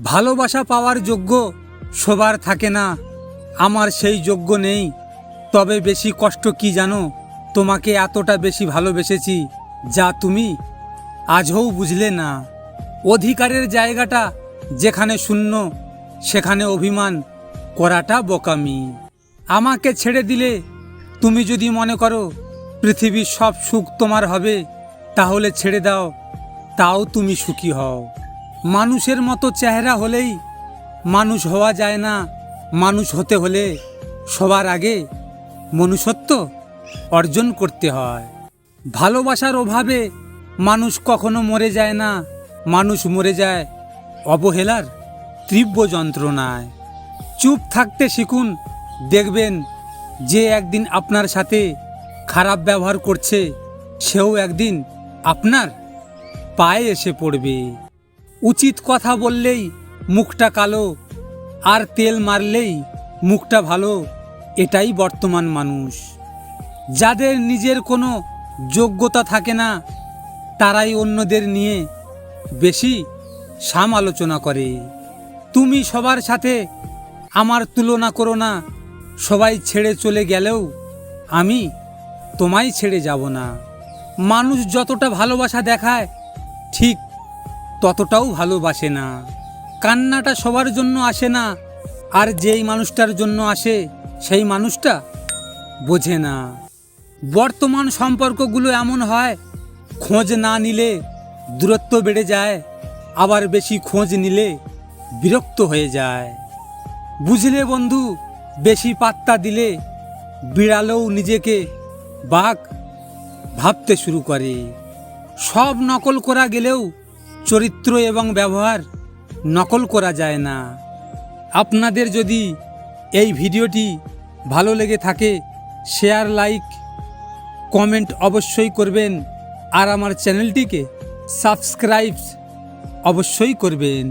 ভালোবাসা পাওয়ার যোগ্য সবার থাকে না, আমার সেই যোগ্য নেই। তবে বেশি কষ্ট কি জানো? তোমাকে এতটা বেশি ভালোবেসেছি যা তুমি আজও বুঝলে না। অধিকারের জায়গাটা যেখানে শূন্য সেখানে অভিমান করাটা বোকামি। আমাকে ছেড়ে দিলে তুমি যদি মনে করো পৃথিবীর সব সুখ তোমার হবে, তাহলে ছেড়ে দাও, তাও তুমি সুখী হও। মানুষের মতো চেহারা হলেই মানুষ হওয়া যায় না। মানুষ হতে হলে সবার আগে মনুষ্যত্ব অর্জন করতে হয়। ভালোবাসার অভাবে মানুষ কখনো মরে যায় না, মানুষ মরে যায় অবহেলার তীব্র যন্ত্রণায়। চুপ থাকতে শিখুন, দেখবেন যে একদিন আপনার সাথে খারাপ ব্যবহার করছে সেও একদিন আপনার পায়ে এসে পড়বে। উচিত কথা বললেই মুখটা কালো, আর তেল মারলেই মুখটা ভালো, এটাই বর্তমান মানুষ। যাদের নিজের কোনো যোগ্যতা থাকে না তারাই অন্যদের নিয়ে বেশি সমালোচনা করে। তুমি সবার সাথে আমার তুলনা করো না, সবাই ছেড়ে চলে গেলেও আমি তোমায় ছেড়ে যাব না। মানুষ যতটা ভালোবাসা দেখায় ঠিক ততটাও ভালোবাসে না। কান্নাটা সবার জন্য আসে না, আর যেই মানুষটার জন্য আসে সেই মানুষটা বোঝে না। বর্তমান সম্পর্কগুলো এমন হয়, খোঁজ না নিলে দূরত্ব বেড়ে যায়, আবার বেশি খোঁজ নিলে বিরক্ত হয়ে যায়। বুঝলে বন্ধু, বেশি পাত্তা দিলে বিড়ালও নিজেকে বাঘ ভাবতে শুরু করে। সব নকল করা গেলেও চরিত্র এবং ব্যবহার নকল করা যায় না। আপনাদের যদি এই ভিডিওটি ভালো লেগে থাকে শেয়ার, লাইক, কমেন্ট অবশ্যই করবেন, আর আমার চ্যানেলটিকে সাবস্ক্রাইব অবশ্যই করবেন।